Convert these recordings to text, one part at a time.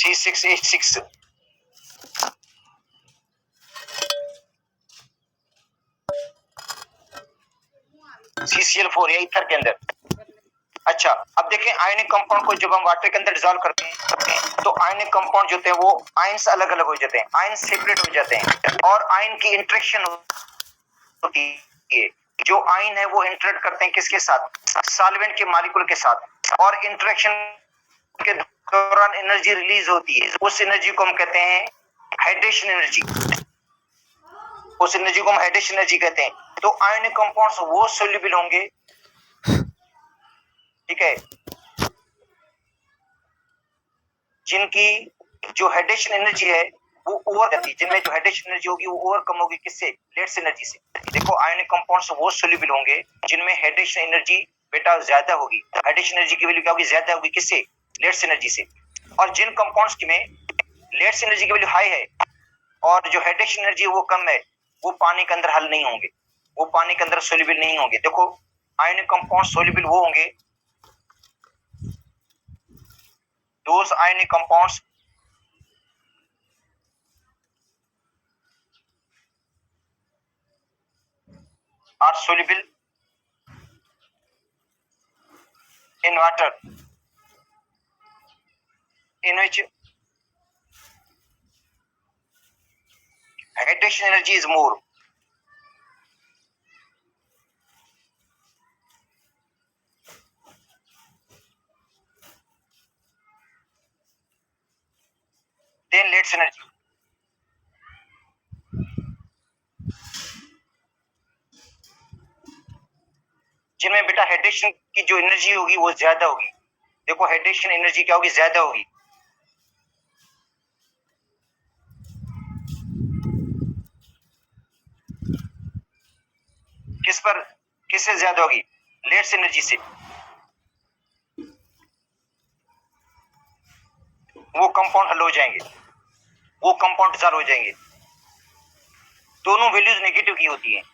C6H6 CCl4 या ether के अंदर। अच्छा, अब देखें आयनिक कंपाउंड को जब हम वाटर के अंदर डिसॉल्व करते हैं तो आयनिक कंपाउंड जो होते हैं वो आयंस अलग अलग हो जाते हैं, आयंस सेपरेट हो जाते हैं और आयन की इंटरेक्शन होती है। जो आयन है वो इंटरेक्ट करते हैं किसके साथ? सॉल्वेंट के मॉलिक्यूल के साथ, और इंटरेक्शन के दौरान एनर्जी रिलीज होती है। उस एनर्जी को हम कहते हैं हाइड्रेशन एनर्जी। उस एनर्जी को हम हाइड्रेशन एनर्जी कहते हैं। तो आयनिक कंपाउंड्स वो सोल्यूबल होंगे, ठीक है, जिनकी जो हाइड्रेशन एनर्जी है वो ओवर करती है, जिनमें जो हाइड्रेशन एनर्जी होगी वो ओवर कम होगी किससे? लेट्स एनर्जी से। देखो आयनिक कंपाउंड्स वो सोल्यूबल होंगे जिनमें हाइड्रेशन एनर्जी बेटा ज्यादा होगी। हाइड्रेशन एनर्जी की वैल्यू क्या होगी? ज्यादा होगी किससे? लेट्स एनर्जी से। और जिन कंपाउंड्स में लेट्स एनर्जी की वैल्यू हाई है और जो हाइड्रेशन एनर्जी है वो कम है, वो पानी के अंदर हल नहीं होंगे, वो पानी के अंदर सोल्यूबल नहीं होंगे। देखो आयनिक कंपाउंड सोल्यूबल वो होंगे, those ionic compounds are soluble in water in which hydration energy is more. Then let's energy. जिनमें बेटा हाइड्रेशन की जो एनर्जी होगी वो ज्यादा होगी। देखो हाइड्रेशन एनर्जी क्या होगी? ज्यादा होगी। किस पर? किससे ज्यादा होगी? लेट्स एनर्जी से। वो कंपाउंड हल हो जाएंगे, वो कंपाउंड डिसॉल्व हो जाएंगे। दोनों वैल्यूज नेगेटिव की होती हैं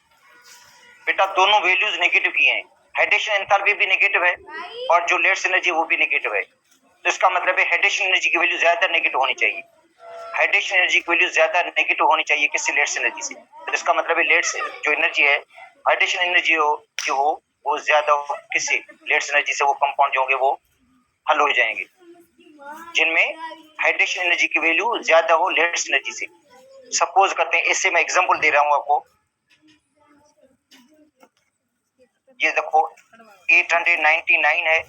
बेटा, दोनों वैल्यूज नेगेटिव की हैं। हाइड्रेशन एंथैल्पी भी नेगेटिव है और जो लेट्स एनर्जी वो भी नेगेटिव है। तो इसका मतलब है हाइड्रेशन एनर्जी की वैल्यू ज्यादा नेगेटिव होनी चाहिए। हाइड्रेशन एनर्जी की वैल्यू ज्यादा नेगेटिव होनी चाहिए किससे? लेट्स एनर्जी से। तो इसका मतलब है लेट्स जो एनर्जी है, हाइड्रेशन एनर्जी हो जो हो वो ज्यादा हो किससे? लेट्स एनर्जी से। वो कंपाउंड जो होंगे वो हल हो जाएंगे जिनमें हाइड्रेशन एनर्जी की वैल्यू ज्यादा हो लेट्स एनर्जी से। सपोज करते हैं, इससे मैं एग्जांपल दे रहा हूं आपको। ये देखो 899 है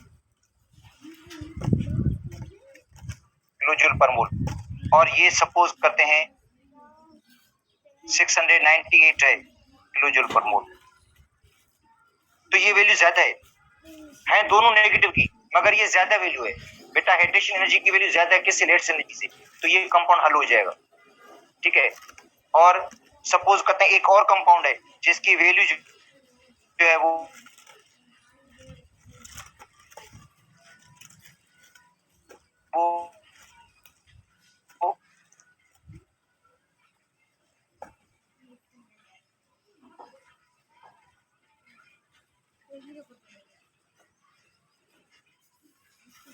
किलो जूल पर मोल, और ये सपोज करते हैं 698 है किलो जूल पर मोल। तो ये वैल्यू ज्यादा है दोनों नेगेटिव की, मगर ये ज्यादा वैल्यू है बेटा। हाइड्रेशन एनर्जी की वैल्यू ज्यादा है किससे? लेट्स एनर्जी से। तो ये कंपाउंड हल हो जाएगा, ठीक है। और सपोज करते हैं एक और कंपाउंड है जिसकी वैल्यू जो है वो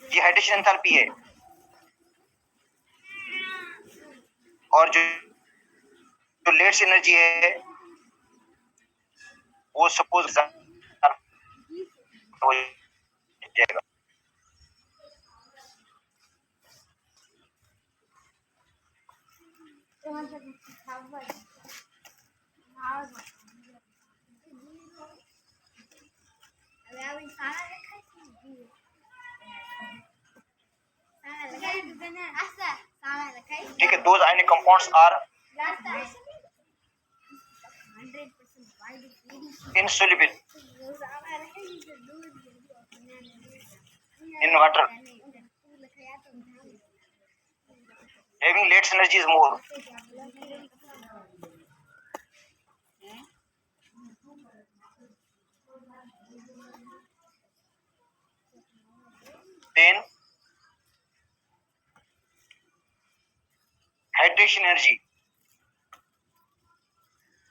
ये हाइड्रेशन एंथैल्पी है, और जो लेट्स एनर्जी है वो सपोज हो जाएगा। ठीक है, those ionic compounds are insoluble in water, having latent energy is more. Then hydration energy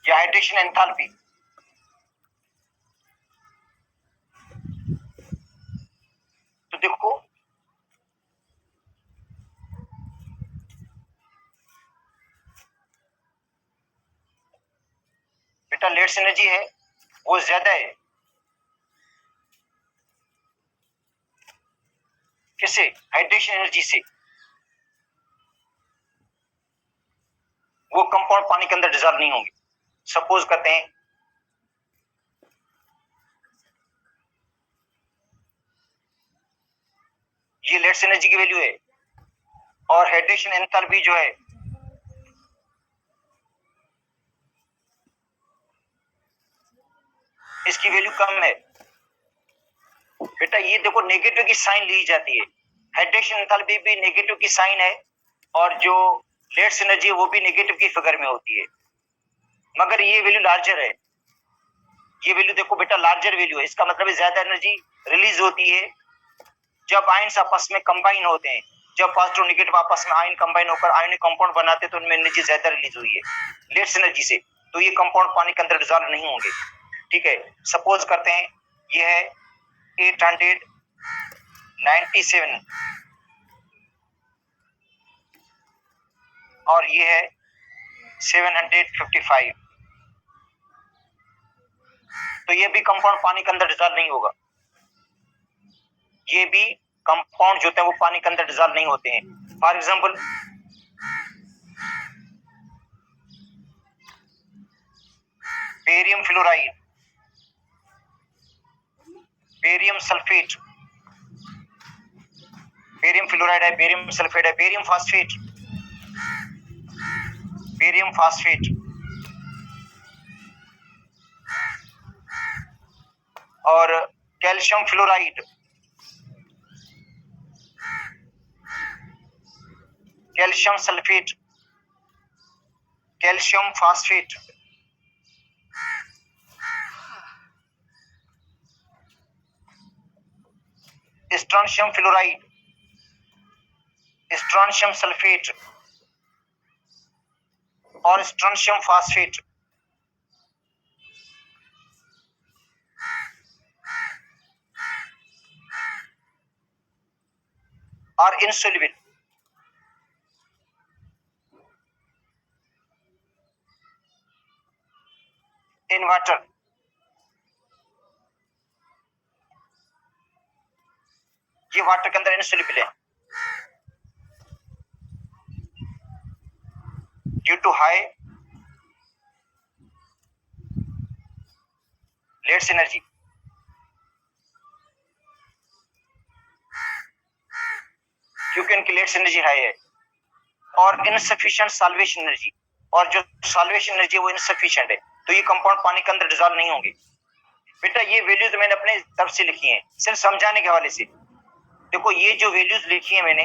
या हाइड्रेशन एंथैल्पी। तो देखो बेटा लेट्स एनर्जी है वो ज्यादा है किससे? हाइड्रेशन एनर्जी से। वो कंपाउंड पानी के अंदर डिजॉल्व नहीं होंगे। सपोज करते हैं ये लेट्स एनर्जी की वैल्यू है और हाइड्रेशन एंथैल्पी जो है इसकी वैल्यू कम है। बेटा ये देखो नेगेटिव की साइन ली जाती है, हाइड्रेशन एंथैल्पी भी नेगेटिव की साइन है और जो लेट्स एनर्जी वो भी नेगेटिव की फिगर में होती है, मगर ये वैल्यू लार्जर है। ये वैल्यू देखो बेटा लार्जर वैल्यू है, इसका मतलब है ज्यादा एनर्जी रिलीज होती है जब आयन्स आपस में कंबाइन होते हैं। जब पॉजिटिव नेगेटिव आपस में आयन कंबाइन होकर आयनिक कंपाउंड बनाते हैं तो उनमें एनर्जी ज्यादा रिलीज हुई है लेट्स एनर्जी से, तो ये कंपाउंड पानी के अंदर डिसॉल्व नहीं होंगे। ठीक है, सपोज करते हैं ये है 897 और ये है 755, तो ये भी कंपाउंड पानी के अंदर डिसॉल्व नहीं होगा। ये भी कंपाउंड जो होते हैं वो पानी के अंदर डिसॉल्व नहीं होते हैं। For example barium fluoride, barium sulphate, barium fluoride है, बेरियम सल्फेट है, बेरियम फास्फेट, बेरियम फास्फेट और calcium fluoride, calcium sulphate, calcium phosphate, strontium fluoride, strontium sulphate और स्ट्रोंशियम फास्फेट। और insoluble in water। ये वाटर के अंदर इनसोल्यूबल है due to high lattice energy. क्योंकि इनकी लेट्स एनर्जी हाई है और इनसफिशिएंट सॉल्वेशन एनर्जी, और जो सॉल्वेशन एनर्जी है वो इनसफिशिएंट है, तो ये कंपाउंड पानी के अंदर डिसॉल्व नहीं होंगे। बेटा ये वैल्यूज मैंने अपने तरफ से लिखी हैं सिर्फ समझाने के हवाले से। देखो ये जो वैल्यूज लिखी है मैंने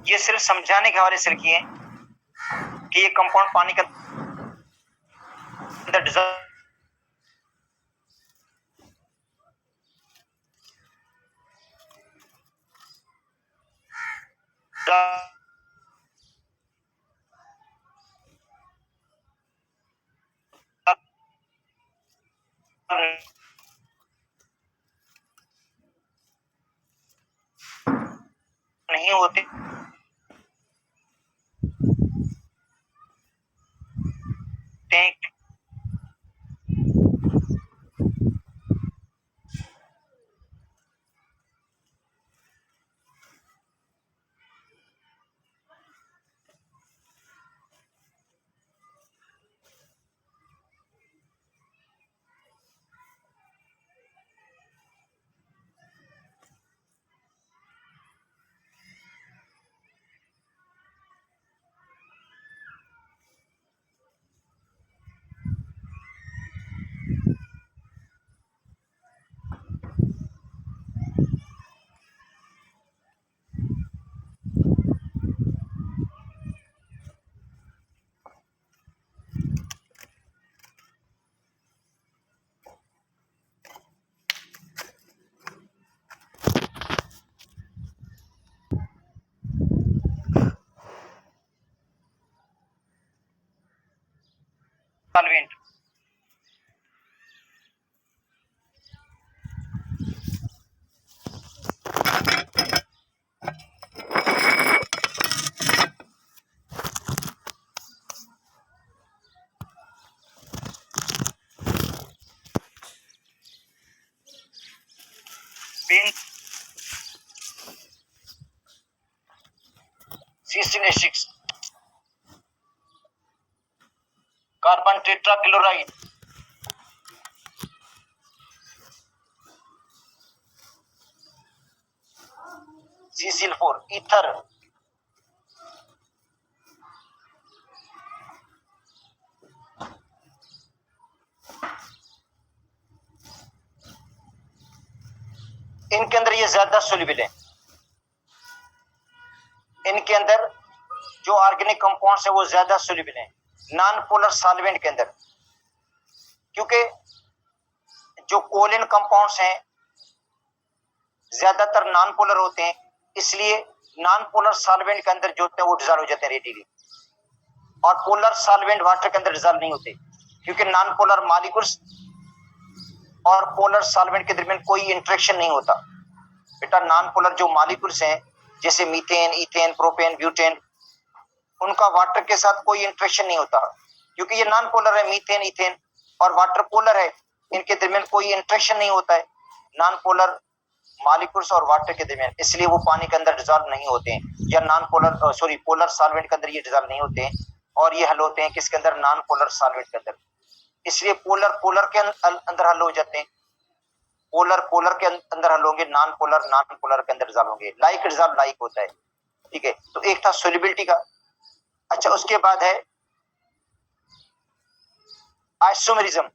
ये सिर्फ समझाने के हवाले से लिखी है कि ये कंपाउंड पानी के अंदर डिसॉल्व नहीं होते हैं। Solvent pen C6H6, carbon tetrachloride, CCl4, ether, इनके अंदर ये ज्यादा सोल्यूबल है। इनके अंदर जो ऑर्गेनिक कंपाउंड्स है वो ज्यादा सोल्यूबल है नॉन पोलर सॉल्वेंट के अंदर, क्योंकि जो कोलिन कंपाउंड्स हैं ज्यादातर नॉन पोलर होते हैं, इसलिए नॉन पोलर सॉल्वेंट के अंदर जो होते हैं वो डिजॉल्व हो जाते हैं रेडिली, और पोलर सॉल्वेंट वाटर के अंदर डिजॉल्व नहीं होते, क्योंकि नॉन पोलर मॉलिक्यूल्स और पोलर सॉल्वेंट के दरमियान कोई इंटरेक्शन नहीं होता। बेटा नॉन पोलर जो मॉलिक्यूल्स हैं जैसे मीथेन, इथेन, प्रोपेन, ब्यूटेन, उनका वाटर के साथ कोई इंटरेक्शन नहीं होता, क्योंकि ये नॉन पोलर है। मीथेन, इथेन और वाटर पोलर है, इनके दरमियान कोई इंटरेक्शन नहीं होता है नॉन पोलर मॉलिक्यूल्स और वाटर के दरमियान, इसलिए वो पानी के अंदर डिजॉल्व नहीं होते हैं, या नॉन पोलर पोलर सॉल्वेंट के अंदर ये डिजॉल्व नहीं होते हैं, और ये हल होते हैं किसके अंदर? नॉन पोलर सॉल्वेंट के अंदर। इसलिए पोलर के अंदर हल हो जाते हैं, पोलर के अंदर हल होंगे, नॉन पोलर के अंदर डिजॉल्व होंगे। लाइक डिजॉल्व लाइक होता है, ठीक है। तो एक था सोल्युबिलिटी का। अच्छा, उसके बाद है आइसोमेरिज्म।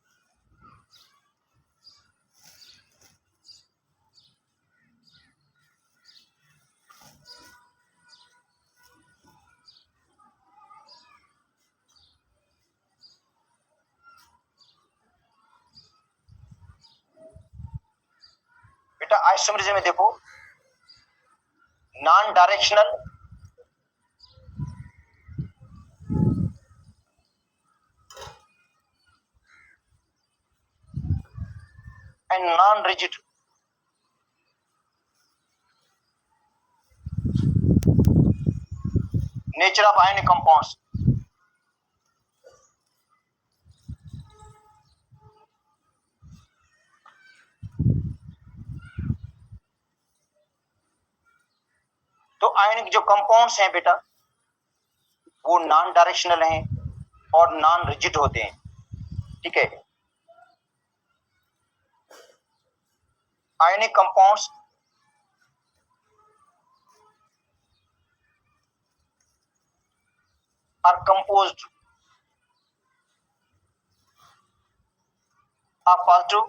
बेटा आइसोमेरिज्म में देखो, non directional and non rigid. Nature of ionic compounds. तो आयनिक जो कंपाउंड्स हैं बेटा वो नॉन डायरेक्शनल हैं और नॉन रिजिड होते हैं, ठीक है। Ionic compounds are composed of positive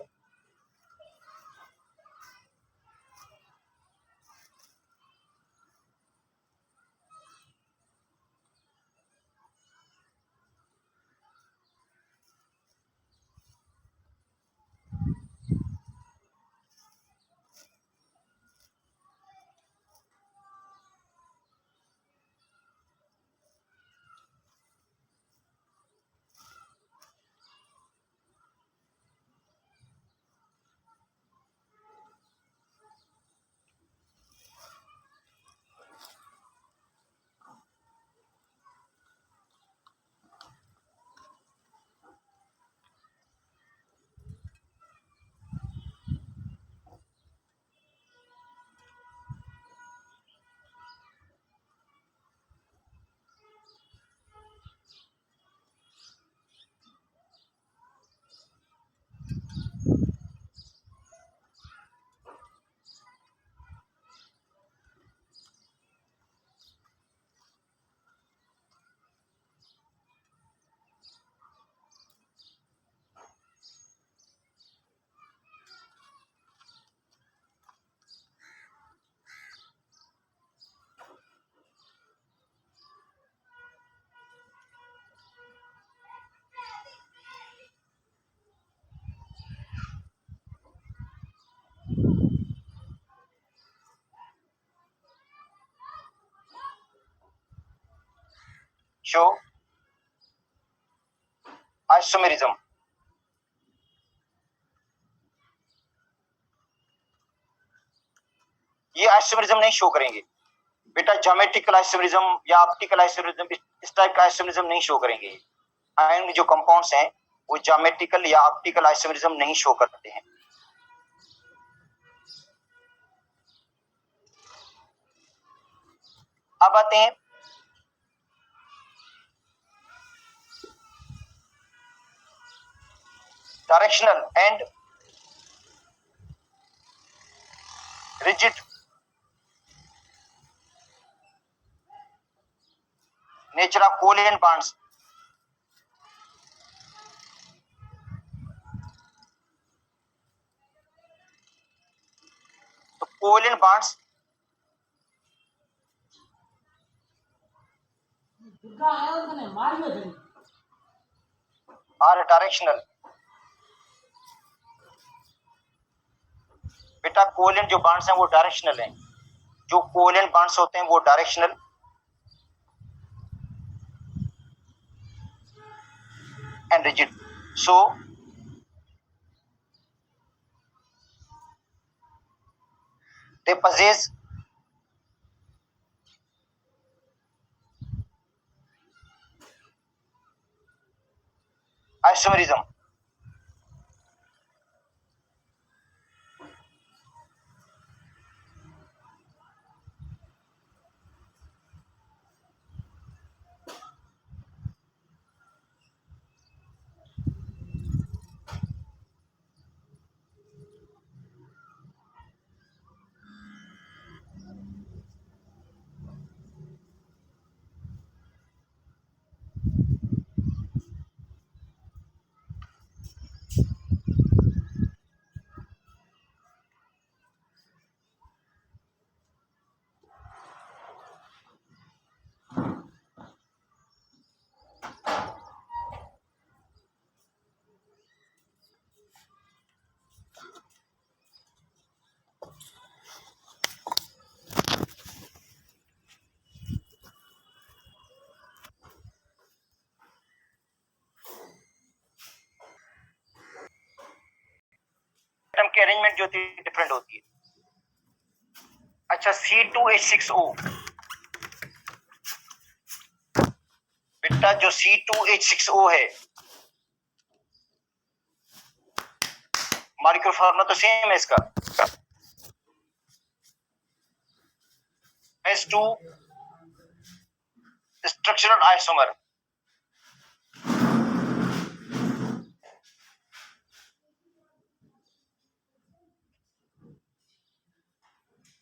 show isomerism। ये आइसोमेरिज्म नहीं शो करेंगे बेटा, ज्योमेट्रिकल आइसोमेरिज्म या ऑप्टिकल आइसोमेरिज्म, इस टाइप का आइसोमेरिज्म नहीं शो करेंगे। आयन जो कंपाउंड्स हैं वो ज्योमेट्रिकल या ऑप्टिकल आइसोमेरिज्म नहीं शो करते हैं। अब आते हैं directional and rigid nature of covalent bonds. तो कोवैलेंट बॉन्ड्स आर डायरेक्शनल। बेटा कोवैलेंट जो बॉन्ड्स हैं वो डायरेक्शनल हैं। जो कोवैलेंट बॉन्ड्स होते हैं वो directional and rigid. So they possess isomerism। Atom की अरेंजमेंट जो होती है डिफरेंट होती है। अच्छा C2H6O, बेटा जो C2H6O है मॉलिक्यूलर फॉर्मूला तो सेम है इसका, H2 स्ट्रक्चरल आइसोमर।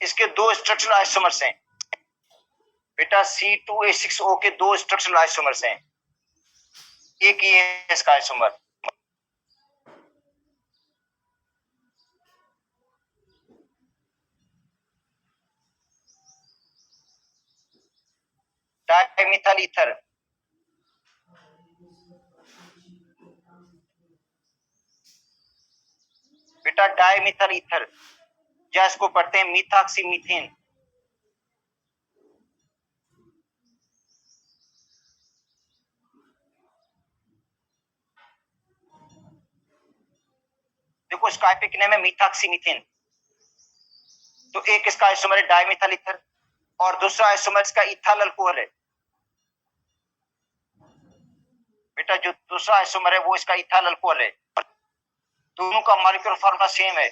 इसके दो स्ट्रक्चरल आइसोमर्स हैं बेटा। C2H6O के दो स्ट्रक्चरल आइसोमर्स हैं। एक ये है इसका आइसोमर, डाइमिथाइल ईथर। बेटा डाइमिथाइल ईथर या इसको पढ़ते हैं मीथॉक्सीमीथेन। देखो इसका आइपिक नेम है मीथॉक्सीमीथेन। तो एक इसका आइसोमर है डाइमिथाइल ईथर और दूसरा आइसोमर इसका इथाइल अल्कोहल है। बेटा जो दूसरा आइसोमर है वो इसका इथाइल अल्कोहल है। दोनों का मॉलिक्यूलर फॉर्मूला सेम है।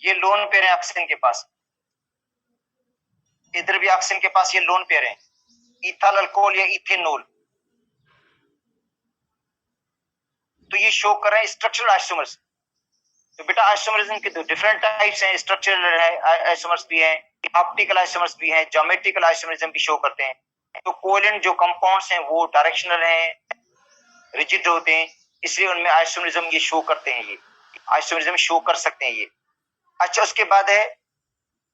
ये लोन पेयर है ऑक्सीजन के पास, इधर भी ऑक्सीजन के पास ये लोन पेयर है, इथाइल अल्कोहल या इथेनॉल। तो ये शो कर रहे हैं स्ट्रक्चरल आइसोमर्स। तो बेटा आइसोमरिज्म के दो डिफरेंट टाइप्स हैं, स्ट्रक्चरल आइसोमर्स भी हैं, ऑप्टिकल आइसोमर्स भी हैं, ज्योमेट्रिकल आइसोमरिज्म भी शो करते हैं। तो कोवैलेंट जो कंपाउंड्स हैं वो डायरेक्शनल हैं, रिजिड होते हैं, इसलिए उनमें आइसोमरिज्म ये शो करते हैं, ये आइसोमरिज्म शो कर सकते हैं ये। अच्छा उसके बाद है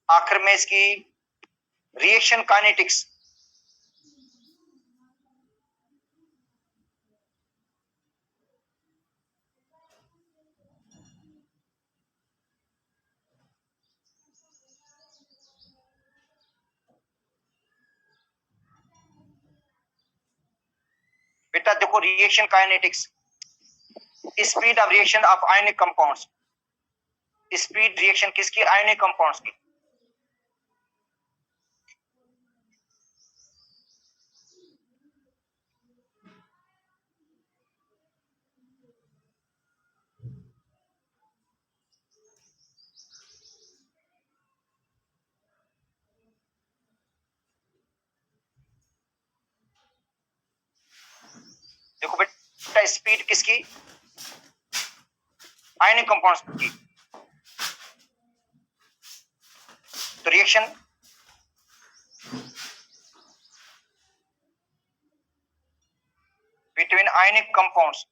आखिर में इसकी रिएक्शन काइनेटिक्स। बेटा देखो reaction kinetics, speed of reaction of ionic compounds. Speed reaction किसकी? आयनिक कंपाउंड्स की। बेटा स्पीड किसकी? आयनिक कंपाउंड्स की। तो reaction between ionic compounds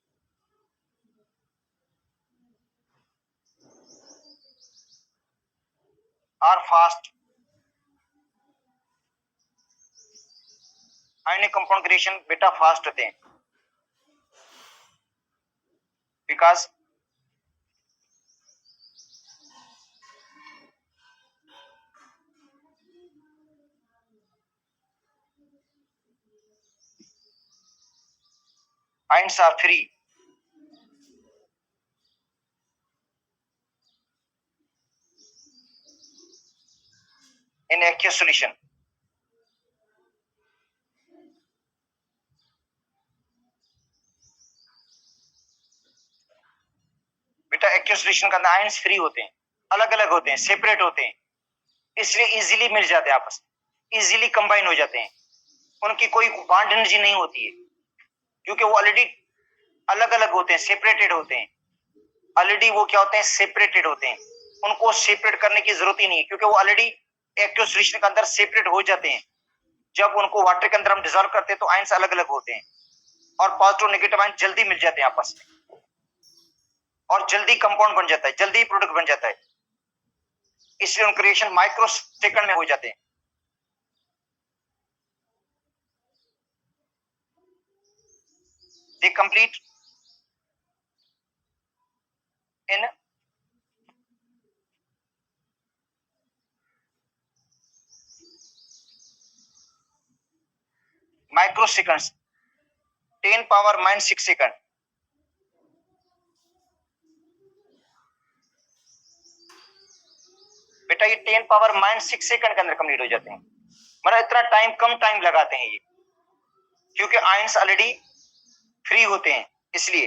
are fast. Ionic compound creation बेटा फास्ट होते हैं because ions are free in aqueous solution. बेटा एक्वस सॉल्यूशन के अंदर आयंस फ्री होते हैं, अलग अलग होते हैं, सेपरेट होते हैं, इसलिए इजीली मिल जाते हैं, आपस इजीली कंबाइन हो जाते हैं, उनकी कोई बॉन्ड एनर्जी नहीं होती है क्योंकि वो ऑलरेडी अलग अलग होते हैं, सेपरेटेड होते हैं। ऑलरेडी वो क्या होते हैं? सेपरेटेड होते हैं। उनको सेपरेट करने की जरूरत ही नहीं है क्योंकि वो ऑलरेडी एक्वस सॉल्यूशन के अंदर सेपरेट हो जाते हैं। जब उनको वाटर के अंदर हम डिसॉल्व करते हैं तो आयंस अलग अलग होते हैं और पॉजिटिव नेगेटिव आयन जल्दी मिल जाते हैं आपस में और जल्दी कंपाउंड बन जाता है, जल्दी प्रोडक्ट बन जाता है, इसलिए उनके रिएक्शन माइक्रो सेकंड में हो जाते हैं। They complete in micro seconds, 10 power -6 second. बेटा ये 10 पावर -6 सेकंड के अंदर कंप्लीट हो जाते हैं, मतलब इतना टाइम, कम टाइम लगाते हैं ये क्योंकि आयंस ऑलरेडी फ्री होते हैं इसलिए।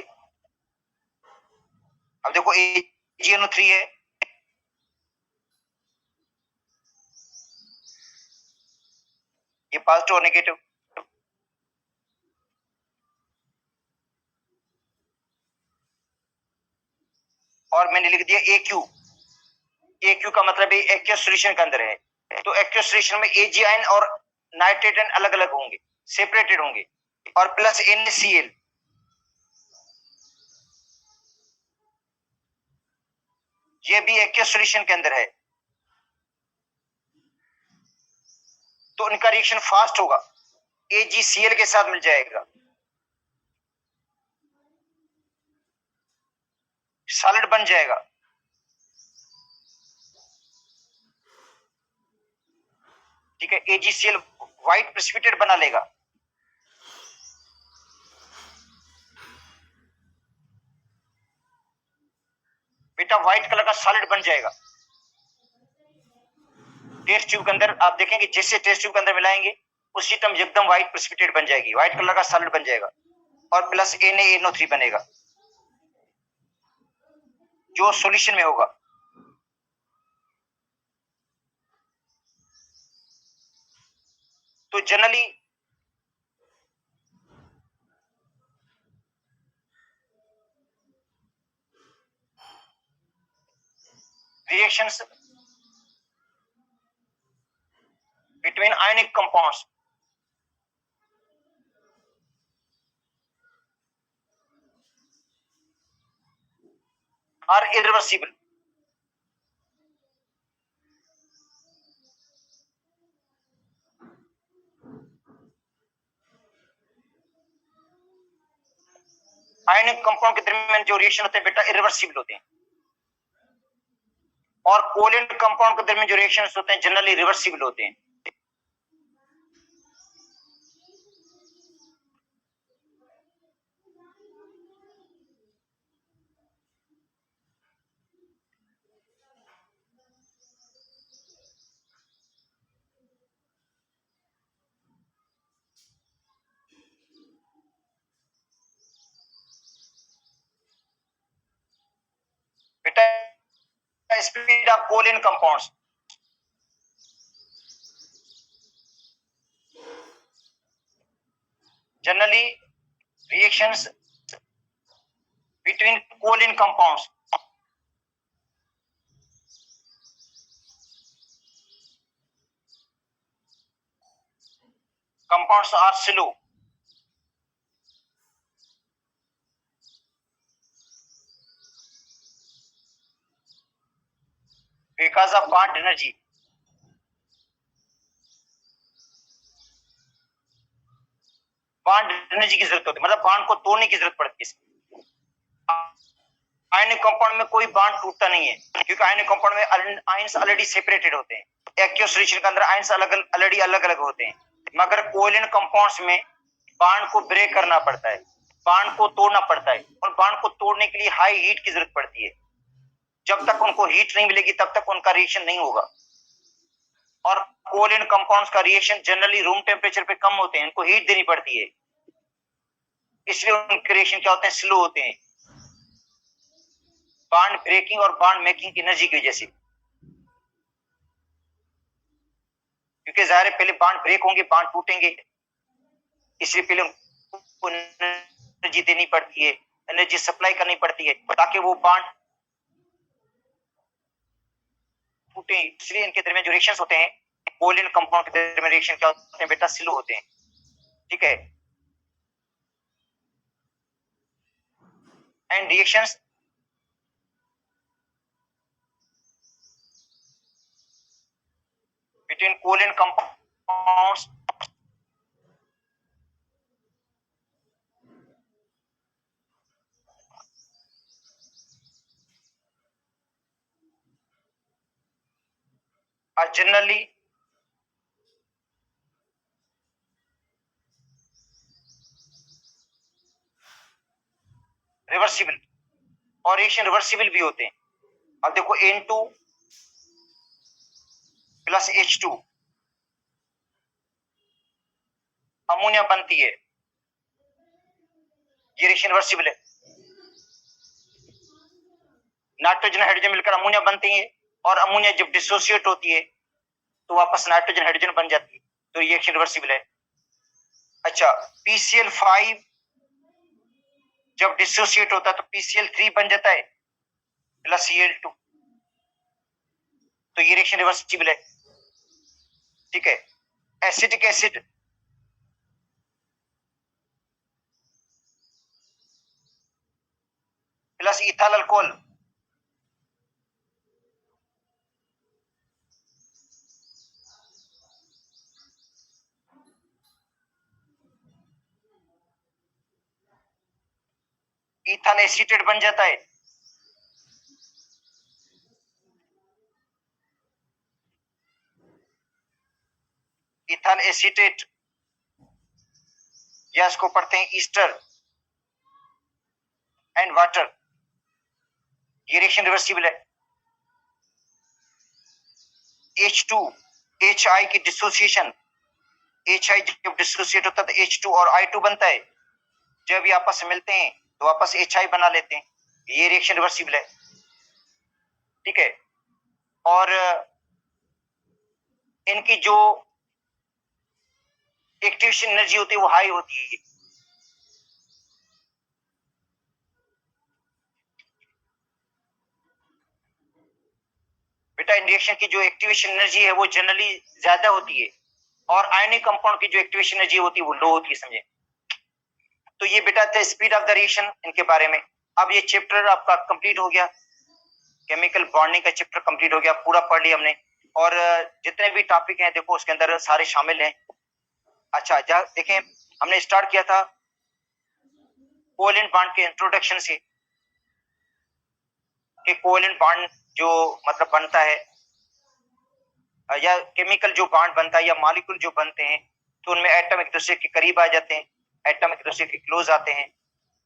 अब देखो AgNO3 है, ये पॉजिटिव और नेगेटिव, और मैंने लिख दिया AQ। AQ का मतलब है एक्वस सॉल्यूशन के अंदर है, तो एक्वस सॉल्यूशन में Ag आयन और नाइट्रेट आयन अलग अलग होंगे, सेपरेटेड होंगे, और प्लस NaCl, ये भी एक्वस सॉल्यूशन के अंदर है, तो इनका रिएक्शन फास्ट होगा, AgCl के साथ मिल जाएगा, सॉलिड बन जाएगा। ठीक है, AgCl व्हाइट प्रेसिपिटेट बना लेगा, बेटा व्हाइट कलर का सॉलिड बन जाएगा। टेस्ट ट्यूब के अंदर आप देखेंगे, जैसे टेस्ट ट्यूब के अंदर मिलाएंगे उसी टाइम एकदम व्हाइट प्रेसिपिटेट बन जाएगी, व्हाइट कलर का सॉलिड बन जाएगा, और प्लस NaNO3 बनेगा जो सॉल्यूशन में होगा। तो generally reactions between ionic compounds are irreversible. Ionic compound के दरमियान जो रिएक्शन होते हैं बेटा इरिवर्सिबल होते हैं, और कोवैलेंट कंपाउंड के दरमियान जो रिएक्शंस होते हैं जनरली रिवर्सिबल होते हैं। बेटा speed of covalent compounds, generally reactions between covalent compounds. Compounds are slow. Because of bond energy. Bond energy की जरूरत होती है, मतलब बॉन्ड को तोड़ने की जरूरत पड़ती है। आयनिक कंपाउंड में कोई बॉन्ड टूटता नहीं है, क्योंकि आयनिक कंपाउंड में आयंस ऑलरेडी सेपरेटेड होते हैं। एक्वस रिएक्शन के अंदर आयंस ऑलरेडी अलग अलग होते हैं, मगर कोवैलेंट कंपाउंड्स में बॉन्ड को ब्रेक करना पड़ता है, बॉन्ड को तोड़ना पड़ता है, और बॉन्ड को तोड़ने के लिए हाई हीट की जरूरत पड़ती है। जब तक उनको हीट नहीं मिलेगी तब तक उनका रिएक्शन नहीं होगा। और कोवैलेंट कंपाउंड्स का रिएक्शन जनरली रूम टेम्परेचर पे कम होते हैं, उनको हीट देनी पड़ती है, इसलिए उनके रिएक्शन क्या होते हैं, स्लो होते हैं, बॉन्ड ब्रेकिंग और बॉन्ड मेकिंग की एनर्जी की वजह से। क्योंकि जाहिर है पहले बॉन्ड ब्रेक होंगे, बॉन्ड टूटेंगे, इसलिए पहले उनको एनर्जी देनी पड़ती है, एनर्जी सप्लाई करनी पड़ती है ताकि वो बॉन्ड टूटे। इसलिए इनके दरमियान जो रिएक्शंस होते हैं, कोवैलेंट कंपाउंड के दरमियान रिएक्शन क्या होते हैं बेटा, स्लो होते हैं। ठीक है, and reactions between covalent compounds are generally reversible, और रिएक्शन रिवर्सिबल भी होते हैं। अब देखो N2 प्लस H2 अमोनिया बनती है, ये रिएक्शन रिवर्सिबल है। नाइट्रोजन हाइड्रोजन मिलकर अमोनिया बनती है, और अमोनिया जब डिसोसिएट होती है तो वापस नाइट्रोजन हाइड्रोजन बन जाती है, तो रिएक्शन रिवर्सिबल है। अच्छा, PCl5 जब डिसोसिएट होता है तो PCl3 बन जाता है प्लस Cl2, तो ये रिएक्शन रिवर्सिबल है। ठीक है, acetic acid plus ethyl alcohol ethyl acetate बन जाता है। इथाइल एसीटेट, या इसको पढ़ते हैं ईस्टर एंड वाटर, ये रिएक्शन रिवर्सिबल है। H2 HI की डिसोसिएशन, HI जब डिसोसिएट होता है तो H2 और I2 बनता है, जब ये आपस में मिलते हैं तो वापस HI बना लेते हैं, ये रिएक्शन रिवर्सिबल है। ठीक है, और इनकी जो एक्टिवेशन एनर्जी होती है वो हाई होती है। बेटा इन रिएक्शन की जो एक्टिवेशन एनर्जी है वो जनरली ज्यादा होती है, और आयनिक कंपाउंड की जो एक्टिवेशन एनर्जी होती है वो लो होती है, समझे। तो ये बेटा था स्पीड ऑफ द रिएक्शन इनके बारे में। अब ये चैप्टर आपका कंप्लीट हो गया, केमिकल बॉन्डिंग का चैप्टर कंप्लीट हो गया, पूरा पढ़ लिया हमने, और जितने भी टॉपिक हैं देखो उसके अंदर सारे शामिल हैं। अच्छा देखें, हमने स्टार्ट किया था कोवैलेंट बॉन्ड के इंट्रोडक्शन से, कि कोवैलेंट बॉन्ड जो मतलब बनता है, या केमिकल जो बॉन्ड बनता है या मॉलिक्यूल जो बनते हैं, तो उनमें एटम एक दूसरे के करीब आ जाते हैं, एटम एक दूसरे के क्लोज आते हैं,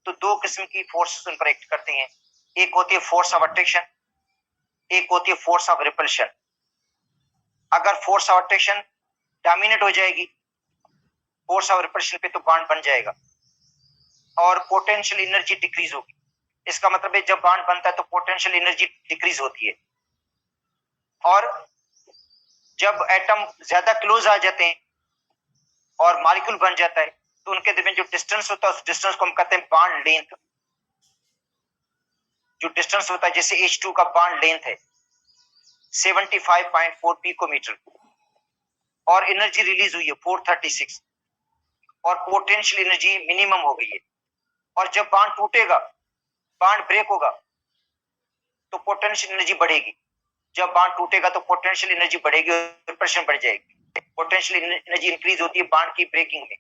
तो दो किस्म की फोर्सेस उन पर एक्ट करते हैं। एक होती है फोर्स ऑफ अट्रैक्शन, एक होती है फोर्स ऑफ रिपल्शन। अगर फोर्स ऑफ अट्रैक्शन डोमिनेट हो जाएगी फोर्स ऑफ रिपल्शन पे तो बॉन्ड बन जाएगा, और पोटेंशियल एनर्जी डिक्रीज होगी। इसका मतलब है जब बॉन्ड बनता है तो पोटेंशियल एनर्जी डिक्रीज होती है, और जब एटम ज्यादा क्लोज आ जाते हैं और मॉलिक्यूल बन जाता है तो उनके दरमियान जो डिस्टेंस होता है उस डिस्टेंस को हम कहते हैं बॉन्ड लेंथ। जो डिस्टेंस होता है, जैसे H2 का बॉन्ड लेंथ है 75.4 पिकोमीटर और एनर्जी रिलीज हुई है 436 और पोटेंशियल एनर्जी मिनिमम हो गई है। और जब बॉन्ड टूटेगा, बॉन्ड ब्रेक होगा, तो पोटेंशियल एनर्जी बढ़ेगी। जब बॉन्ड टूटेगा तो पोटेंशियल एनर्जी बढ़ेगी और प्रेशर बढ़ जाएगी। पोटेंशियल एनर्जी इंक्रीज होती है बॉन्ड की ब्रेकिंग में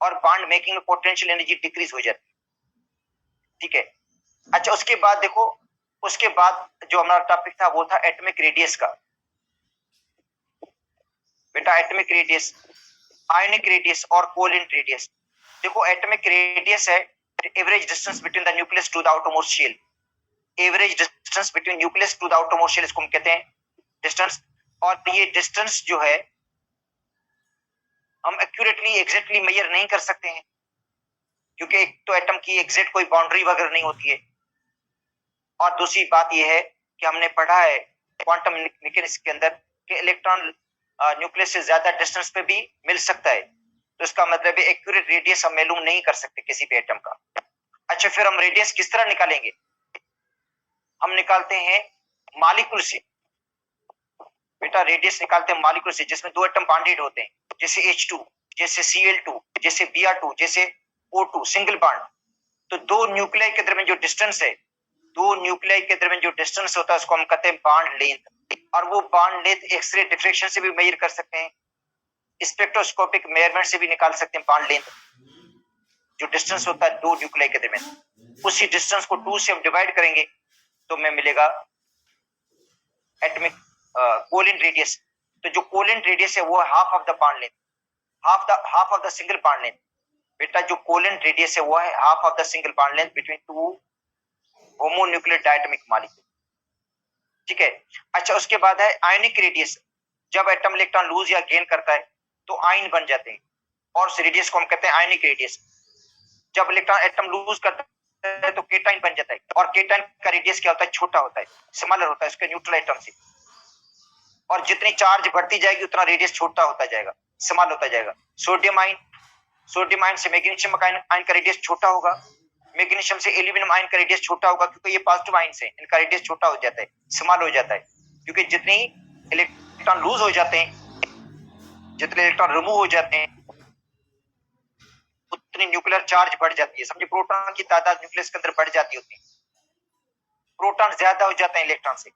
और बॉन्ड मेकिंग में पोटेंशियल एनर्जी डिक्रीज हो जाती है। ठीक है। अच्छा, उसके बाद देखो, उसके बाद जो हमारा टॉपिक था वो था एटॉमिक रेडियस का। बेटा एटॉमिक रेडियस, आयनिक रेडियस और कोवेलेंट रेडियस। देखो एटॉमिक रेडियस है average distance between the nucleus to the outermost shell. Average distance between nucleus to the outermost shell इसको हम कहते हैं डिस्टेंस। और ये डिस्टेंस जो है हम एक्यूरेटली एग्जैक्टली मेजर नहीं कर सकते हैं, क्योंकि एक तो एटम की एग्जैक्ट कोई बाउंड्री वगैरह नहीं होती है, और दूसरी बात यह है कि हमने पढ़ा है क्वांटम मैकेनिक्स के अंदर कि इलेक्ट्रॉन न्यूक्लियस से ज्यादा डिस्टेंस पे भी मिल सकता है। तो इसका मतलब है एक्यूरेट रेडियस हम मालूम नहीं कर सकते किसी भी एटम का। अच्छा, फिर हम रेडियस किस तरह निकालेंगे? हम निकालते हैं मॉलिक्यूल से। बेटा रेडियस निकालते हैं मॉलिक्यूल से, जिसमें दो एटम बॉन्डेड होते हैं, जैसे H2, जैसे Cl2, जैसे Br2, जैसे O2 सिंगल बॉन्ड। तो दो न्यूक्लियाई के दरमियान जो डिस्टेंस है, दो न्यूक्लियाई के दरमियान जो डिस्टेंस होता है उसको हम कहते हैं बॉन्ड लेंथ। और वो बॉन्ड लेंथ एक्सरे डिफ्रेक्शन से भी मेजर कर सकते हैं, स्पेक्ट्रोस्कोपिक मेजरमेंट से भी निकाल सकते हैं बॉन्ड लेंथ। जो डिस्टेंस होता है दो न्यूक्लियाई के दरमियान, उसी डिस्टेंस को 2 से हम डिवाइड करेंगे तो हमें मिलेगा एटॉमिक कोवेलेंट रेडियस। तो जो कोवेलेंट रेडियस है वो half of the bond length, half of the single bond length. बेटा जो कोवेलेंट रेडियस है वो है half of the single bond length between two homonuclear diatomic molecule. ठीक है। अच्छा, उसके बाद है आयनिक रेडियस। जब एटम इलेक्ट्रॉन लूज या गेन करता है तो आयन बन जाते हैं, और उस रेडियस को हम कहते हैं आयनिक रेडियस। जब इलेक्ट्रॉन एटम लूज करता है तो केटाइन बन जाता है, और केटाइन का रेडियस क्या होता है? छोटा होता है, स्मॉलर होता है उसके न्यूट्रल एटम से। और जितनी चार्ज बढ़ती जाएगी उतना रेडियस छोटा होता जाएगा, स्मॉल होता जाएगा। सोडियम आयन से मैग्नीशियम आयन का रेडियस छोटा होगा, मैग्नीशियम से एल्यूमिनियम आयन का रेडियस छोटा होगा, क्योंकि ये पॉजिटिव आयन्स हैं, इनका रेडियस छोटा हो जाता है, स्मॉल हो जाता है। क्योंकि जितनी इलेक्ट्रॉन लूज हो जाते हैं, जितने इलेक्ट्रॉन रिमूव हो जाते हैं, उतनी न्यूक्लियर चार्ज बढ़ जाती है। समझे, प्रोटॉन की तादाद न्यूक्लियस के अंदर बढ़ जाती होती है, प्रोटॉन ज्यादा हो जाते हैं इलेक्ट्रॉन से,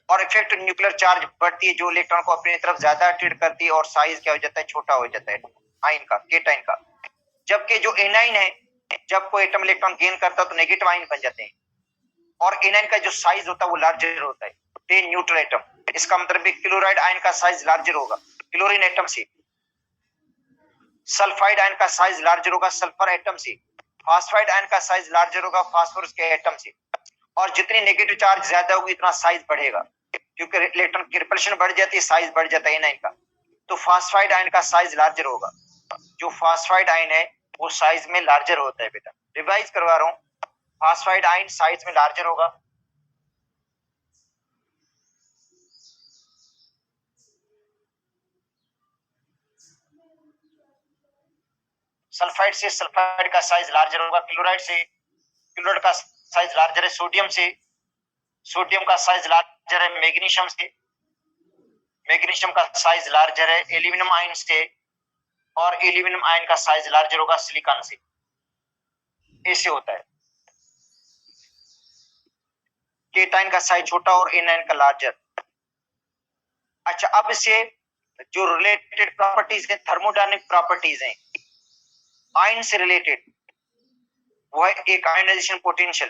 और इफेक्टिव न्यूक्लियर चार्ज बढ़ती है जो इलेक्ट्रॉन को अपनी तरफ ज्यादा अट्रैक्ट करती है, और साइज क्या हो जाता है? छोटा हो जाता है आयन का, केटाइन का। जबकि जो एनाइन है, जब कोई एटम इलेक्ट्रॉन गेन करता है तो नेगेटिव आयन बन जाते हैं, और एनाइन का जो साइज होता है वो लार्जर होता है 10 न्यूट्रल एटम। इसका मतलब क्लोराइड आयन का साइज लार्जर होगा क्लोरीन एटम से, सल्फाइड आयन का साइज लार्जर होगा सल्फर एटम से, फास्फाइड आयन का साइज लार्जर होगा फास्फोरस के एटम से। और जितनी नेगेटिव चार्ज ज्यादा होगी इतना साइज बढ़ेगा, क्योंकि इलेक्ट्रॉन की रिपल्शन बढ़ जाती है, साइज बढ़ जाता है एनाइन का। तो फास्फाइड आयन का साइज लार्जर होगा, जो फास्फाइड आयन है वो साइज में लार्जर होता है। बेटा रिवाइज करवा रहा हूं, फास्फाइड आयन साइज में लार्जर होगा, सल्फाइड से सल्फाइड का साइज लार्जर होगा, क्लोराइड से क्लोराइड का साइज लार्जर है, सोडियम का साइज लार्जर है मैग्नीशियम से, मैग्नीशियम का साइज लार्जर है एल्यूमिनियम आयन से, और एल्यूमिनियम आयन का साइज लार्जर होगा सिलिकॉन से। ऐसे होता है, केटाइन का साइज छोटा और एनाइन का लार्जर। अच्छा, अब इससे जो रिलेटेड प्रॉपर्टीज हैं, थर्मोडायनेमिक प्रॉपर्टीज हैं आयन से रिलेटेड, वो है एक आयनाइजेशन पोटेंशियल।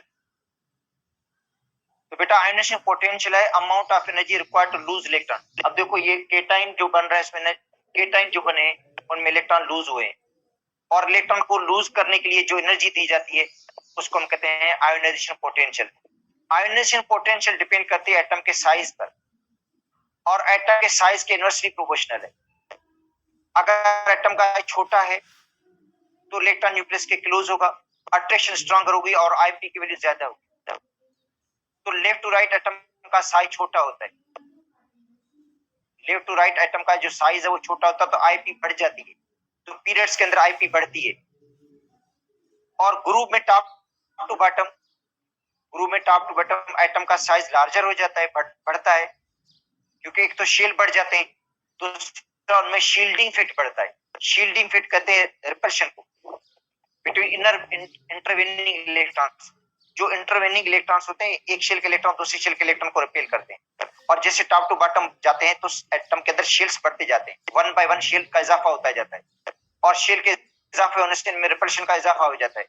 तो बेटा आयनाइजेशन पोटेंशियल है amount of energy required to lose electron. अब देखो ये केटाइन जो बन रहा है, इसमें केटाइन जो बने उनमें इलेक्ट्रॉन लूज हुए, और इलेक्ट्रॉन को लूज करने के लिए जो एनर्जी दी जाती है उसको हम कहते हैं ionization potential. Ionization potential depend करती है एटम के साइज पर, और एटम के साइज के इनवर्सली प्रोपोर्शनल है। अगर एटम का छोटा है तो इलेक्ट्रॉन न्यूक्लियस के क्लोज होगा, अट्रैक्शन स्ट्रॉन्गर होगी और आईपी की वैल्यू ज्यादा होगी। तो लेफ्ट टू राइट एटम का साइज छोटा होता है, लेफ्ट टू राइट एटम का जो साइज है वो छोटा होता है, तो आईपी बढ़ जाती है, तो पीरियड्स के अंदर आईपी बढ़ती है। और ग्रुप में टॉप टू बॉटम, ग्रुप में टॉप टू बॉटम एटम का साइज लार्जर हो जाता है, बढ़ता है, क्योंकि एक तो शेल बढ़ जाते हैं, दूसरा उनमें शील्डिंग फिट बढ़ता है। शील्डिंग फिट कहते हैं रिपल्शन को बिटवीन इनर इंटरवेनिंग इलेक्ट्रॉन्स। जो इंटरवेनिंग इलेक्ट्रॉन्स होते हैं, एक शेल के इलेक्ट्रॉन दूसरी शेल के इलेक्ट्रॉन को रिपेल करते हैं, और जैसे टॉप टू बॉटम जाते हैं तो एटम के अंदर शेल्स बढ़ते जाते हैं, वन बाय वन शेल का इजाफा होता जाता है, और शेल के इजाफे होने से इनमें रिपल्शन का इजाफा हो जाता है,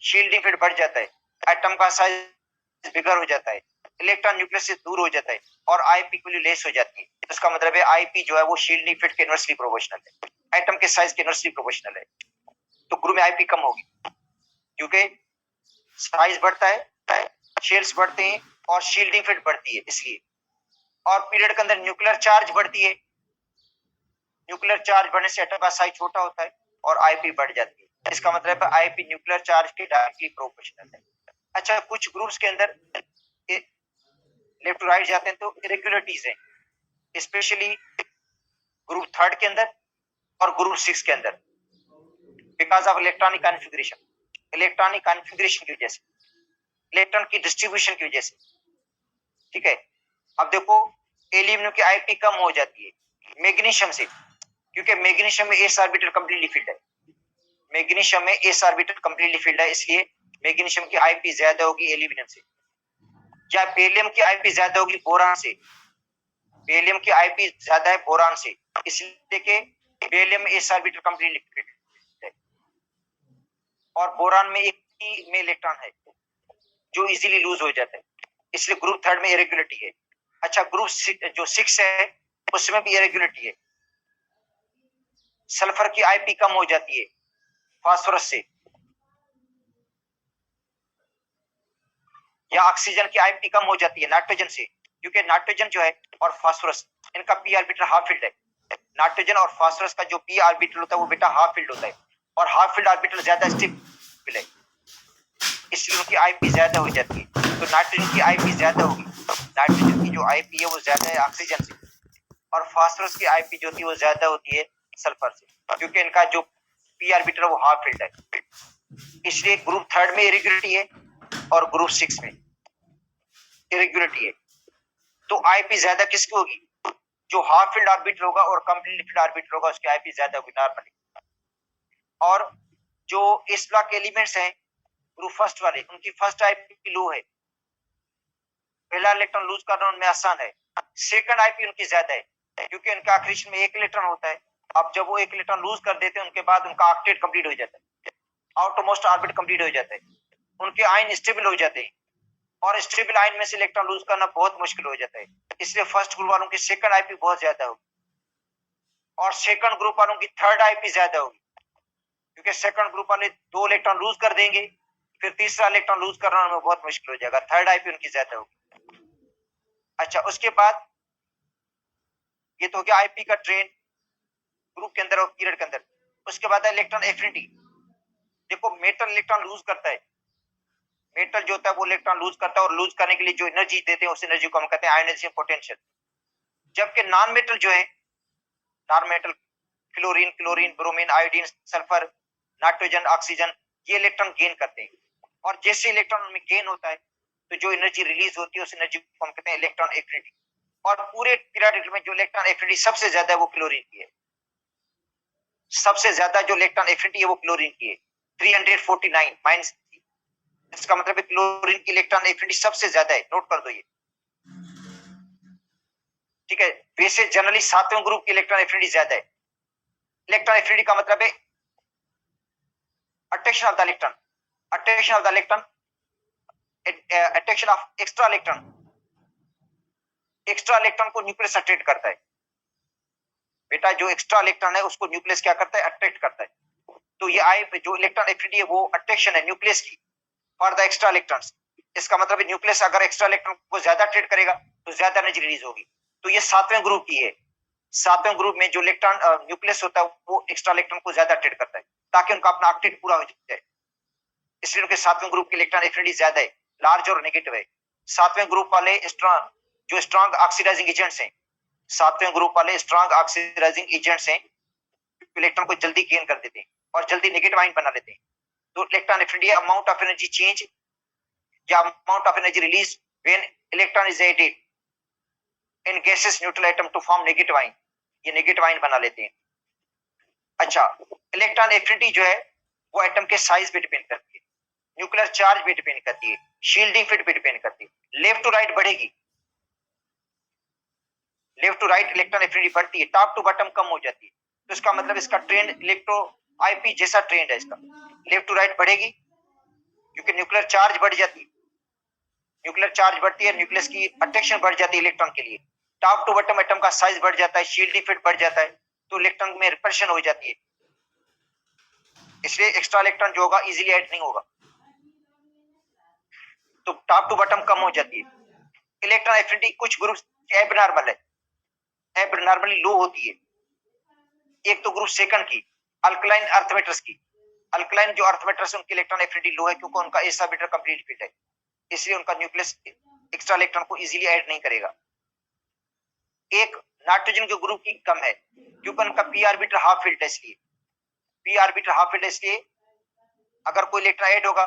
शील्डिंग फिट बढ़ जाता है, एटम का साइज बिगर हो जाता है, इलेक्ट्रॉन न्यूक्लियस से दूर हो जाता है, और आईपी की वैल्यू लेस हो जाती है। इसका मतलब है आईपी जो है वो शील्डिंग फिट के इनवर्सली प्रोपोर्शनल है, एटम के साइज के इनवर्सली प्रोपोर्शनल है। तो ग्रुप में आईपी कम होगी, क्योंकि साइज बढ़ता है, शेल्स बढ़ते हैं, और शील्डिंग फिट बढ़ती है इसलिए। और पीरियड के अंदर न्यूक्लियर चार्ज बढ़ती है, न्यूक्लियर चार्ज बढ़ने से एटम का साइज छोटा होता है और आईपी बढ़ जाती है। इसका मतलब है आईपी न्यूक्लियर चार्ज के डायरेक्टली प्रोपोर्शनल है। अच्छा, कुछ ग्रुप्स के अंदर लेफ्ट टू राइट जाते हैं तो इरेगुलरिटीज हैं, स्पेशली ग्रुप थर्ड के अंदर और ग्रुप 6 के अंदर, because of electronic configuration, electronic configuration की वजह से, इलेक्ट्रॉन की डिस्ट्रीब्यूशन की वजह से। ठीक है, अब देखो एल्यूमिनियम की आईपी कम हो जाती है मैग्नीशियम से, क्योंकि मैग्नीशियम में एस ऑर्बिटल कंप्लीटली फिल्ड है, मैग्नीशियम में एस ऑर्बिटल कंप्लीटली फिल्ड है, इसलिए मैग्नीशियम की आईपी ज्यादा होगी एल्यूमिनियम से। या बेरिलियम की आईपी ज्यादा होगी बोरान से, बेरिलियम की आईपी ज्यादा है बोरान से, इसलिए कि बेरिलियम में एस ऑर्बिटल कंप्लीटली फिल्ड है, और बोरान में एक ही में इलेक्ट्रॉन है जो इजीली लूज हो जाता है, इसलिए ग्रुप थर्ड में इरेगुलरिटी है। अच्छा, ग्रुप जो 6 है उसमें भी इरेगुलरिटी है, सल्फर की आईपी कम हो जाती है फास्फोरस से, या ऑक्सीजन की आईपी कम हो जाती है नाइट्रोजन से, क्योंकि नाइट्रोजन जो है और फास्फोरस इनका पी ऑर्बिटल हाफ फील्ड है। नाइट्रोजन और फास्फोरस का जो पी ऑर्बिटल होता है वो बेटा हाफ फील्ड होता है, और हाफ फील्ड ऑर्बिटल ज्यादा स्टेबल है, इसलिए उनकी आईपी ज्यादा हो जाती है। तो नाइट्रोजन की आईपी ज्यादा होगी, नाइट्रोजन की जो आईपी है वो ज्यादा है ऑक्सीजन से, और फास्फोरस की आईपी जो होती है वो ज्यादा होती है सल्फर से, क्योंकि इनका जो पी ऑर्बिटल है वो हाफ फील्ड है। इसलिए ग्रुप थर्ड में इरेगुलरिटी है और ग्रुप 6 में इरेगुलरिटी है। तो आईपी ज्यादा किसकी होगी? जो हाफ फील्ड ऑर्बिटल होगा और कंप्लीट फील्ड ऑर्बिटल होगा उसकी आईपी ज्यादा होगी नॉर्मली। और जो इस ब्लॉक के एलिमेंट्स हैं ग्रुप फर्स्ट वाले, उनकी फर्स्ट आईपी लो है, पहला इलेक्ट्रॉन लूज करना उनमें आसान है, सेकंड आईपी उनकी ज्यादा है, क्योंकि उनका आखिरी में एक इलेक्ट्रॉन होता है। अब जब वो एक इलेक्ट्रॉन लूज कर देते हैं उनके बाद उनका ऑक्टेट कंप्लीट हो जाता है, आउटरमोस्ट ऑर्बिट कंप्लीट हो जाता है, उनके आयन स्टेबल हो जाते हैं, और स्टेबल आयन में से इलेक्ट्रॉन लूज करना बहुत मुश्किल हो जाता है। इसलिए फर्स्ट ग्रुप वालों की सेकंड आईपी बहुत ज्यादा होगी, और सेकंड ग्रुप वालों की थर्ड आईपी ज्यादा होगी, क्योंकि सेकंड ग्रुप वाले 2 इलेक्ट्रॉन लूज कर देंगे, फिर तीसरा इलेक्ट्रॉन लूज करना उनमें बहुत मुश्किल हो जाएगा, थर्ड आईपी उनकी ज्यादा होगी। अच्छा, उसके बाद ये तो हो गया आईपी का ट्रेन ग्रुप के अंदर और पीरियड के अंदर। उसके बाद है इलेक्ट्रॉन एफिनिटी। देखो मेटल इलेक्ट्रॉन लूज करता है, मेटल जो होता है वो इलेक्ट्रॉन लूज करता है, और लूज करने के लिए जो एनर्जी देते हैं उस एनर्जी को हम कहते हैं आयोनाइजेशन पोटेंशियल। जबकि नॉन मेटल जो है, non metal fluorine, chlorine, bromine, iodine, sulphur, nitrogen, oxygen, ये इलेक्ट्रॉन गेन करते हैं, और जैसे इलेक्ट्रॉन उनमें गेन होता है तो जो एनर्जी रिलीज होती है उस एनर्जी को हम कहते हैं इलेक्ट्रॉन एफिनिटी। और पूरे पीरियड में जो इलेक्ट्रॉन एफिनिटी सबसे ज्यादा है वो क्लोरीन की है, सबसे ज्यादा जो इलेक्ट्रॉन एफिनिटी है वो क्लोरीन की है, 349 माइनस। इसका मतलब है क्लोरीन की इलेक्ट्रॉन एफिनिटी सबसे ज्यादा है, नोट कर दो ये। ठीक है, वैसे जनरली 7वें ग्रुप की इलेक्ट्रॉन एफिनिटी ज्यादा है। इलेक्ट्रॉन एफिनिटी का मतलब है attraction of the electron, attraction of the electron, attraction of extra electron, extra electron को न्यूक्लियस अट्रैक्ट करता है। बेटा जो एक्स्ट्रा इलेक्ट्रॉन है उसको न्यूक्लियस क्या करता है? अट्रैक्ट करता है। तो ये आई जो इलेक्ट्रॉन एफिनिटी है वो अट्रैक्शन है न्यूक्लियस की फॉर द एक्स्ट्रा इलेक्ट्रॉन्स। इसका मतलब है न्यूक्लियस अगर एक्स्ट्रा इलेक्ट्रॉन को ज्यादा अट्रैक्ट करेगा तो ज्यादा एनर्जी रिलीज होगी। तो ये 7वें ग्रुप की है, 7वें ग्रुप में जो इलेक्ट्रॉन न्यूक्लियस होता है वो एक्स्ट्रा इलेक्ट्रॉन को ज्यादा अट्रैक्ट करता है ताकि उनका अपना ऑक्टेट पूरा हो जाए, इसलिए उनके 7वें ग्रुप की इलेक्ट्रॉन एफिनिटी ज्यादा है, लार्ज और नेगेटिव है। 7वें ग्रुप वाले जो स्ट्रॉन्ग ऑक्सीडाइजिंग एजेंट्स हैं, 7वें ग्रुप वाले स्ट्रॉन्ग ऑक्सीडाइजिंग एजेंट्स हैं, इलेक्ट्रॉन को जल्दी गेन कर देते हैं और जल्दी नेगेटिव आयन बना लेते हैं। तो electron affinity amount of energy change या amount of energy release when electron is added in gases neutral atom to form negative ion, ये नेगेटिव आयन बना लेते हैं। अच्छा, इलेक्ट्रॉन एफिनिटी जो है वो एटम के साइज पे डिपेंड करती है, न्यूक्लियर चार्ज पे डिपेंड करती है, शील्डिंग फिट पे डिपेंड करती है। लेफ्ट टू राइट बढ़ेगी, left to right electron affinity बढ़ती है, टॉप टू बॉटम कम हो जाती है। तो इसका मतलब इसका ट्रेंड इलेक्ट्रो आईपी जैसा ट्रेंड है इसका, लेफ्ट टू राइट बढ़ेगी क्योंकि न्यूक्लियर चार्ज बढ़ जाती है, न्यूक्लियर चार्ज बढ़ती है, न्यूक्लियस की अट्रैक्शन बढ़ जाती है इलेक्ट्रॉन के लिए, टॉप टू बॉटम एटम का साइज बढ़ जाता है, शील्डिंग फिट बढ़ जाता है, तो इलेक्ट्रॉन में रिपल्शन हो जाती है, इसलिए एक्स्ट्रा इलेक्ट्रॉन जो होगा इजीली ऐड नहीं होगा, तो टॉप टू बॉटम कम हो जाती है। इलेक्ट्रॉन एफिनिटी कुछ ग्रुप एबनॉर्मल है, एबनॉर्मली लो होती है। एक तो ग्रुप सेकंड की अल्कलाइन अर्थ मेटल्स की, अल्कलाइन जो अर्थ मेटल्स उनकी इलेक्ट्रॉन एफिनिटी लो है क्योंकि उनका एस ऑर्बिटल कंप्लीट फिट है, इसलिए उनका न्यूक्लियस एक्स्ट्रा इलेक्ट्रॉन को इजीली ऐड नहीं करेगा। एक नाइट्रोजन के ग्रुप की कम है क्योंकि उनका पी ऑर्बिटल हाफ फिल्ड है, इसलिए पी ऑर्बिटल हाफ फिल्ड है, इसलिए अगर कोई इलेक्ट्रॉन ऐड होगा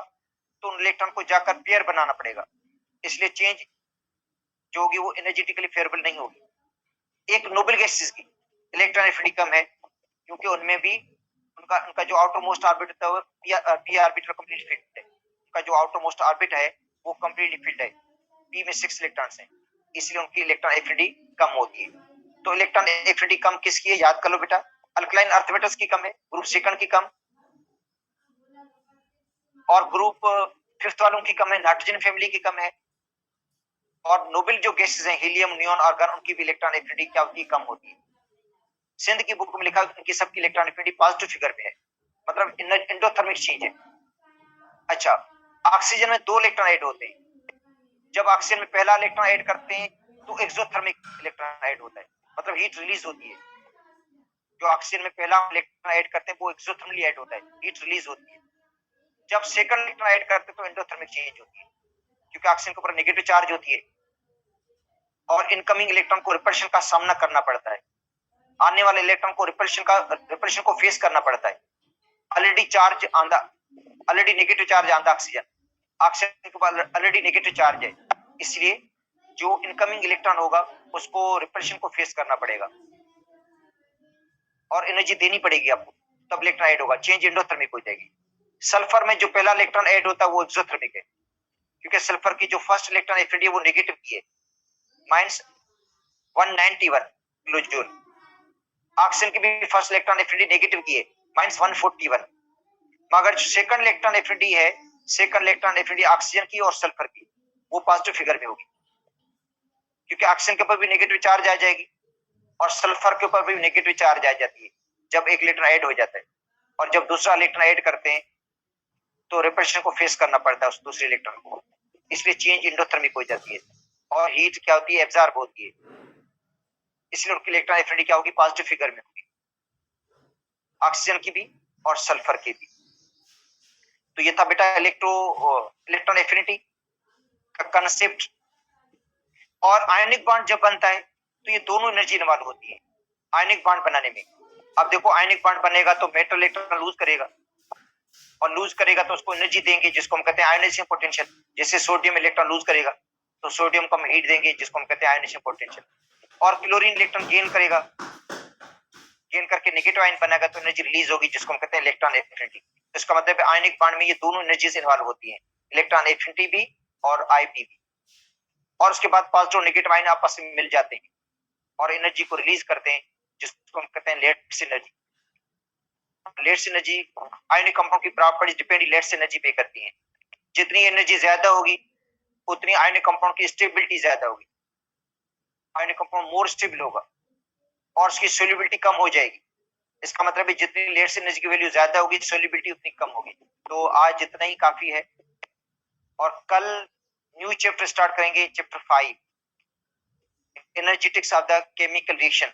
तो उन इलेक्ट्रॉन को जाकर पेयर बनाना पड़ेगा, इसलिए चेंज जो होगी वो एनर्जेटिकली फेवरेबल नहीं होगी। एक नोबल गैसेस की इलेक्ट्रॉन एफिनिटी कम है क्योंकि उनमें भी उनका जो आउटर मोस्ट ऑर्बिट है वो पी ऑर्बिटल कंप्लीट फिट है, उनका जो आउटर मोस्ट ऑर्बिट है वो कंप्लीटली फिट है, पी में 6 इलेक्ट्रॉन्स हैं, इसलिए उनकी इलेक्ट्रॉन एफिनिटी कम होती है। तो इलेक्ट्रॉन एफिनिटी कम किसकी है, याद कर लो बेटा, अल्कलाइन अर्थ मेटल्स की कम है, ग्रुप सेकंड की कम, और ग्रुप फिफ्थ वालों की कम है, नाइट्रोजन फैमिली की कम है, और नोबल जो गैसेस हैं हीलियम, नियॉन, आर्गन, उनकी भी इलेक्ट्रॉन एफिनिटी क्या होती है, कम होती है। सिंध की बुक में लिखा है उनकी सबकी इलेक्ट्रॉन एफिनिटी पॉजिटिव फिगर पे है, मतलब एंडोथर्मिक चीज है। अच्छा, ऑक्सीजन में 2 इलेक्ट्रॉन ऐड होते हैं, जब ऑक्सीजन में पहला इलेक्ट्रॉन ऐड करते हैं तो एक्सोथर्मिक इलेक्ट्रॉन ऐड होता है, मतलब हीट रिलीज होती है। जो ऑक्सीजन में पहला इलेक्ट्रॉन ऐड करते हैं वो एक्सोथर्मली ऐड होता है, हीट रिलीज होती है। जब सेकंड इलेक्ट्रॉन ऐड करते हैं तो एंडोथर्मिक चेंज होती है क्योंकि ऑक्सीजन के ऊपर नेगेटिव चार्ज होती है और इनकमिंग इलेक्ट्रॉन को रिपल्शन का सामना करना पड़ता है, आने वाले इलेक्ट्रॉन को रिपल्शन को फेस करना पड़ता है। ऑलरेडी नेगेटिव चार्ज आंदा ऑक्सीजन के पास ऑलरेडी नेगेटिव चार्ज है, इसलिए जो इनकमिंग इलेक्ट्रॉन होगा उसको रिपल्शन को फेस करना पड़ेगा और एनर्जी देनी पड़ेगी आपको, तब इलेक्ट्रॉन ऐड होगा, चेंज एंडोथर्मिक हो जाएगी। सल्फर में जो पहला इलेक्ट्रॉन ऐड होता है वो एक्सोथर्मिक है क्योंकि सल्फर की जो फर्स्ट इलेक्ट्रॉन एफिनिटी वो नेगेटिव की है, -191 किलो जूल। ऑक्सीजन की भी फर्स्ट इलेक्ट्रॉन एफिनिटी नेगेटिव की है, -141, मगर जो सेकंड इलेक्ट्रॉन एफिनिटी है, सेकंड इलेक्ट्रॉन एफिनिटी ऑक्सीजन की और सल्फर की, वो पॉजिटिव फिगर में होगी क्योंकि ऑक्सीजन के ऊपर भी नेगेटिव चार्ज आ जाएगी और सल्फर के ऊपर भी नेगेटिव चार्ज आ जाती है जब एक इलेक्ट्रॉन ऐड हो जाता है, और जब दूसरा इलेक्ट्रॉन ऐड करते हैं तो रिपल्शन को फेस करना पड़ता है उस दूसरे इलेक्ट्रॉन को, इसलिए चेंज एंडोथर्मिक हो जाती है और हीट क्या होती है, एब्जॉर्ब होती है, इसलिए उनकी इलेक्ट्रॉन एफिनिटी क्या होगी, पॉजिटिव फिगर में होगी, ऑक्सीजन की भी और सल्फर की भी। तो ये था बेटा इलेक्ट्रॉन एफिनिटी का कंसेप्ट। और आयनिक बॉन्ड जब बनता है तो ये दोनों एनर्जी इन्वॉल्व होती है आयनिक बॉन्ड बनाने में। अब देखो आयनिक बॉन्ड बनेगा तो मेटल इलेक्ट्रॉन लूज करेगा, और लूज करेगा तो उसको एनर्जी देंगे जिसको हम कहते हैं आयोनाइजेशन पोटेंशियल। जैसे सोडियम इलेक्ट्रॉन लूज करेगा तो सोडियम को हम हीट देंगे जिसको हम कहते हैं आयोनाइजेशन पोटेंशियल, और क्लोरीन इलेक्ट्रॉन गेन करेगा, गेन करके नेगेटिव आयन बनाएगा तो एनर्जी रिलीज होगी जिसको हम कहते हैं इलेक्ट्रॉन एफिनिटी। तो इसका मतलब है आयनिक बॉन्ड में ये दोनों एनर्जीज इन्वॉल्व होती हैं, इलेक्ट्रॉन एफिनिटी भी और आईपी भी, और उसके बाद पॉजिटिव नेगेटिव आयन आपस में मिल जाते हैं और एनर्जी को रिलीज करते हैं जिसको हम कहते हैं let's energy. Let's energy ionic compound की प्रॉपर्टीज डिपेंड लेट्स एनर्जी पे करती हैं, जितनी एनर्जी ज्यादा होगी उतनी आयनिक कंपाउंड की स्टेबिलिटी ज्यादा होगी, आयनिक कंपाउंड मोर स्टेबल होगा और उसकी सोल्युबिलिटी कम हो जाएगी। इसका मतलब है जितनी लेट्स एनर्जी की वैल्यू ज्यादा होगी सोल्युबिलिटी उतनी कम होगी। तो आज इतना ही काफी है और कल न्यू चैप्टर स्टार्ट करेंगे, chapter 5 energetics of the chemical reaction.